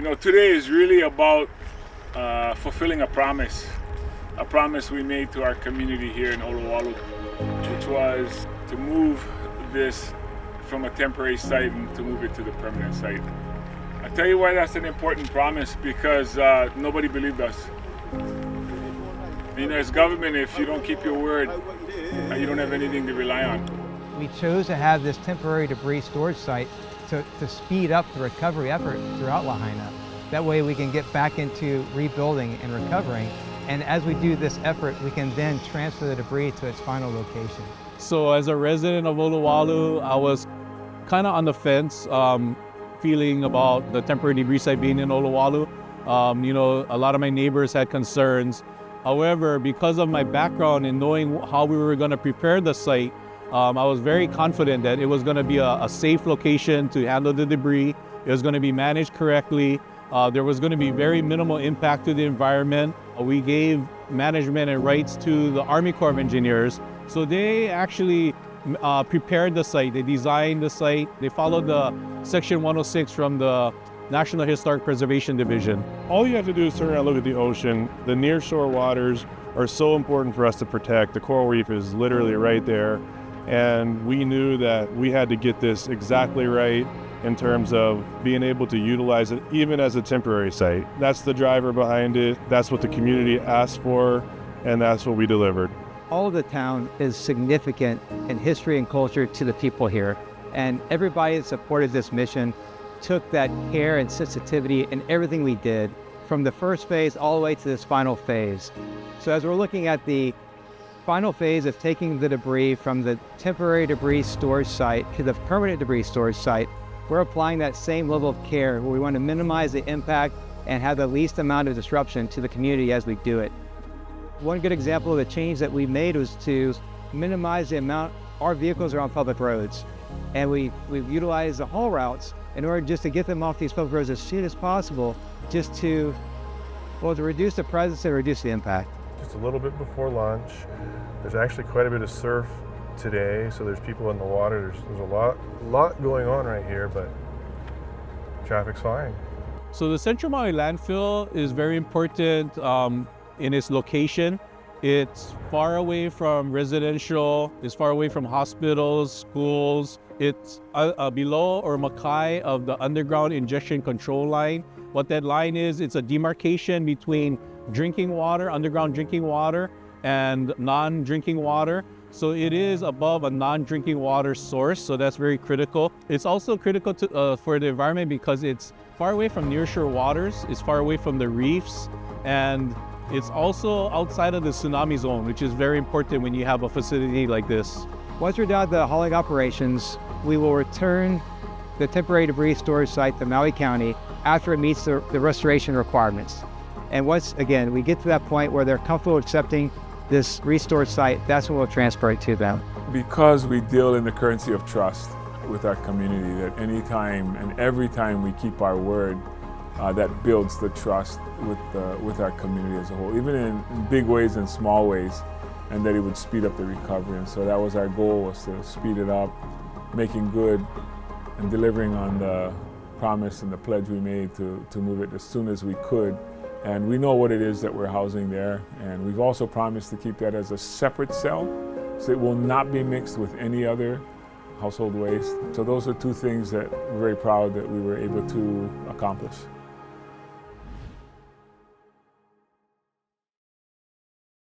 Today is really about fulfilling a promise we made to our community here in Olowalu, which was to move this from a temporary site and to move it to the permanent site. I tell you why that's an important promise, because nobody believed us. As government, if you don't keep your word, you don't have anything to rely on. We chose to have this temporary debris storage site to speed up the recovery effort throughout Lahaina. That way we can get back into rebuilding and recovering. And as we do this effort, we can then transfer the debris to its final location. So as a resident of Olowalu, I was kind of on the fence, feeling about the temporary debris site being in Olowalu. A lot of my neighbors had concerns. However, because of my background in knowing how we were going to prepare the site, I was very confident that it was going to be a safe location to handle the debris. It was going to be managed correctly. There was going to be very minimal impact to the environment. We gave management and rights to the Army Corps of Engineers. So they actually prepared the site. They designed the site. They followed the Section 106 from the National Historic Preservation Division. All you have to do is turn around and look at the ocean. The nearshore waters are so important for us to protect. The coral reef is literally right there. And we knew that we had to get this exactly right in terms of being able to utilize it even as a temporary site. That's the driver behind it. That's what the community asked for, and that's what we delivered. All of the town is significant in history and culture to the people here. And everybody that supported this mission took that care and sensitivity in everything we did, from the first phase all the way to this final phase. So as we're looking at the final phase of taking the debris from the temporary debris storage site to the permanent debris storage site, we're applying that same level of care where we want to minimize the impact and have the least amount of disruption to the community as we do it. One good example of the change that we made was to minimize the amount our vehicles are on public roads. And we've utilized the haul routes in order just to get them off these public roads as soon as possible, just to reduce the presence and reduce the impact. Just a little bit before lunch. There's actually quite a bit of surf today, so there's people in the water. There's a lot going on right here, but traffic's fine. So the Central Maui Landfill is very important in its location. It's far away from residential, it's far away from hospitals, schools. It's below or makai of the underground injection control line. What that line is, it's a demarcation between drinking water, underground drinking water, and non-drinking water. So it is above a non-drinking water source, so that's very critical. It's also critical for the environment because it's far away from nearshore waters, it's far away from the reefs, and it's also outside of the tsunami zone, which is very important when you have a facility like this. Once we're done with the hauling operations, we will return the temporary debris storage site to Maui County after it meets the restoration requirements. And once, again, we get to that point where they're comfortable accepting this restored site, that's when we'll transfer it to them. Because we deal in the currency of trust with our community, that any time and every time we keep our word, that builds the trust with our community as a whole, even in big ways and small ways, and that it would speed up the recovery. And so that was our goal, was to speed it up, making good and delivering on the promise and the pledge we made to move it as soon as we could. And we know what it is that we're housing there, and we've also promised to keep that as a separate cell, so it will not be mixed with any other household waste. So those are two things that we're very proud that we were able to accomplish.